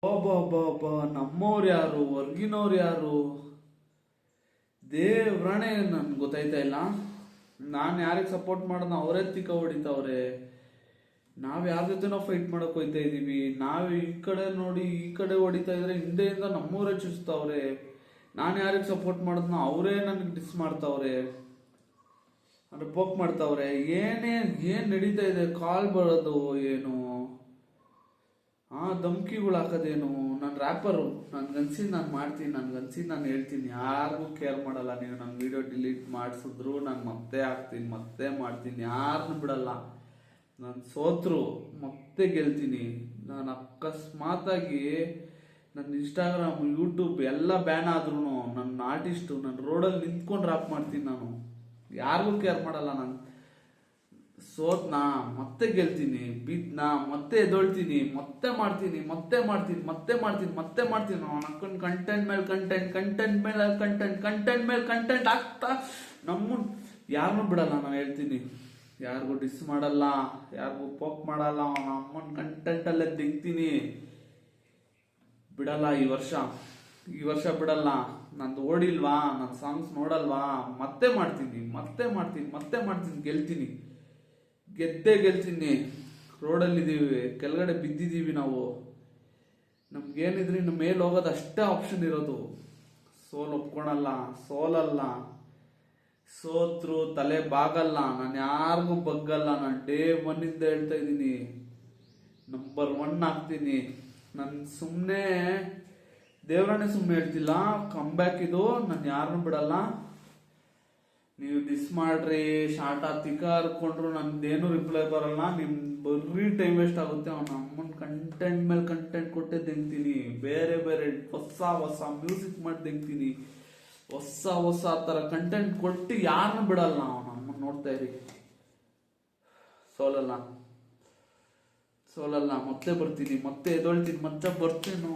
ಒಬ್ಬ ನಮ್ಮವ್ರು ಯಾರು, ಹೊರ್ಗಿನವ್ರು ಯಾರು, ದೇವ್ರಣೆ ನನ್ಗೆ ಗೊತ್ತಾಯ್ತಾ ಇಲ್ಲ. ನಾನು ಯಾರಿಗೆ ಸಪೋರ್ಟ್ ಮಾಡೋದು ಅವರೇ ತಿಕ್ಕ ಹೊಡಿತಾವ್ರೆ. ನಾವ್ ಯಾರ ಜೊತೆನೋ ಫೈಟ್ ಮಾಡಕ್ ಹೋಯ್ತಾ ಇದೀವಿ. ನಾವ್ ಈ ಕಡೆ ನೋಡಿ ಈ ಕಡೆ ಹೊಡಿತಾ ಇದ್ರೆ ಹಿಂದೆಯಿಂದ ನಮ್ಮವರೇ ಚುಚ್ತಾವ್ರೆ. ನಾನು ಯಾರಿಗೆ ಸಪೋರ್ಟ್ ಮಾಡೋದ್ನ ಅವರೇ ನನ್ಗೆ ಡಿಸ್ ಮಾಡ್ತಾವ್ರೆ, ಅಂದ್ರೆ ಪೋಕ್ ಮಾಡ್ತಾವ್ರೆ. ಏನ್ ನಡೀತಾ ಇದೆ? ಕಾಲ್ ಬರೋದು ಏನು, ಧಮ್ಕಿಗಳು ಹಾಕೋದೇನು? ನಾನು ರ್ಯಾಪರು, ನನ್ಗನ್ಸಿದ್ ನಾನು ಮಾಡ್ತೀನಿ, ನನ್ಗನ್ಸಿದ್ ನಾನು ಹೇಳ್ತೀನಿ. ಯಾರಿಗೂ ಕೇರ್ ಮಾಡಲ್ಲ. ನೀವು ನನ್ನ ವಿಡಿಯೋ ಡಿಲೀಟ್ ಮಾಡಿಸಿದ್ರು ನಾನು ಮತ್ತೆ ಹಾಕ್ತೀನಿ, ಮತ್ತೆ ಮಾಡ್ತೀನಿ, ಯಾರನ್ನು ಬಿಡಲ್ಲ. ನಾನು ಸೋತ್ರು ಮತ್ತೆ ಗೆಲ್ತೀನಿ. ನಾನು ಅಕಸ್ಮಾತಾಗಿ ನನ್ನ ಇನ್ಸ್ಟಾಗ್ರಾಮ್, ಯೂಟ್ಯೂಬ್ ಎಲ್ಲ ಬ್ಯಾನ್ ಆದ್ರೂ ನನ್ನ ಆರ್ಟಿಸ್ಟು ನನ್ನ ರೋಡಲ್ಲಿ ನಿಂತ್ಕೊಂಡು ರ್ಯಾಪ್ ಮಾಡ್ತೀನಿ. ನಾನು ಯಾರಿಗೂ ಕೇರ್ ಮಾಡಲ್ಲ. ನಾನು ಸೋತ್ನಾ ಮತ್ತೆ ಗೆಲ್ತೀನಿ, ಬಿದ್ನಾ ಮತ್ತೆ ಎದೊಳ್ತೀನಿ, ಮತ್ತೆ ಮಾಡ್ತೀನಿ, ಮತ್ತೆ ಮಾಡ್ತೀನಿ, ಮತ್ತೆ ಮಾಡ್ತೀನಿ, ಮತ್ತೆ ಮಾಡ್ತೀನಿ. ನಾನು ಅಕ್ಕನ ಕಂಟೆಂಟ್ ಮೇಲೆ ಕಂಟೆಂಟ್, ಕಂಟೆಂಟ್ ಮೇಲೆ ಕಂಟೆಂಟ್, ಕಂಟೆಂಟ್ ಮೇಲೆ ಕಂಟೆಂಟ್ ಆಗ್ತಾ ನಮ್ಮನ್ ಯಾರನ್ನೂ ಬಿಡಲ್ಲ. ನಾನು ಹೇಳ್ತೀನಿ, ಯಾರಿಗೂ ಡಿಸ್ ಮಾಡಲ್ಲ, ಯಾರಿಗೂ ಪೋಕ್ ಮಾಡಲ್ಲ. ಅಮ್ಮನ ಕಂಟೆಂಟ್ ಅಲ್ಲೇ ತೆಗ್ತೀನಿ, ಬಿಡಲ್ಲ. ಈ ವರ್ಷ ಬಿಡಲ್ಲ. ನಂದು ಓಡಿಲ್ವಾ, ನನ್ನ ಸಾಂಗ್ಸ್ ನೋಡಲ್ವಾ, ಮತ್ತೆ ಮಾಡ್ತೀನಿ, ಮತ್ತೆ ಮಾಡ್ತೀನಿ, ಮತ್ತೆ ಮಾಡ್ತೀನಿ, ಗೆಲ್ತೀನಿ, ಗೆದ್ದೇ ಗೆಲ್ತೀನಿ. ರೋಡಲ್ಲಿದ್ದೀವಿ, ಕೆಳಗಡೆ ಬಿದ್ದಿದ್ದೀವಿ ನಾವು. ನಮ್ಗೇನಿದ್ರಿ ಇನ್ನು ಮೇಲೆ ಹೋಗೋದು ಅಷ್ಟೇ ಆಪ್ಷನ್ ಇರೋದು. ಒಪ್ಕೊಳಲ್ಲ, ಸೋಲಲ್ಲ. ಸೋತ್ರು ತಲೆ ಬಾಗಲ್ಲ. ನಾನು ಯಾರಿಗೂ ಬಗ್ಗಲ್ಲ. ನಾನು ಡೇ 1 ಹೇಳ್ತಾ ಇದ್ದೀನಿ, ನಂಬರ್ 1 ಆಗ್ತೀನಿ. ನಾನು ಸುಮ್ಮನೆ ದೇವರನ್ನೇ ಸುಮ್ಮನೆ ಹೇಳ್ತಿಲ್ಲ, ಕಮ್ಬ್ಯಾಕ್ ಇದು. ನಾನು ಯಾರನ್ನೂ ಬಿಡಲ್ಲ. ನೀವು ಡಿಸ್ ಮಾಡ್ರಿ, ಶಾರ್ಟ್ ತಿಕ್ಕ ಹರ್ಕೊಂಡ್ರು ನಂದೇನು ರಿಪ್ಲೈ ಬರಲ್ಲ. ನಿಮ್ ಬರೀ ಟೈಮ್ ವೇಸ್ಟ್ ಆಗುತ್ತೆ. ಅವ್ನ ಅಮ್ಮನ ಕಂಟೆಂಟ್ ಮೇಲೆ ಕಂಟೆಂಟ್ ಕೊಟ್ಟೆ ತೆಗ್ತೀನಿ. ಬೇರೆ ಹೊಸ ಮ್ಯೂಸಿಕ್ ಮಾಡಿ ತೆಗ್ತೀನಿ. ಹೊಸ ತರ ಕಂಟೆಂಟ್ ಕೊಟ್ಟು ಯಾರನ್ನು ಬಿಡಲ್ಲ. ಅವನ ಅಮ್ಮನ್ ನೋಡ್ತಾ ಇರಿ. ಸೋಲಲ್ಲ, ಮತ್ತೆ ಬರ್ತೀನಿ, ಮತ್ತೆ ಎದೊಳ್ತೀನಿ, ಮತ್ತೆ ಬರ್ತೀನಿ.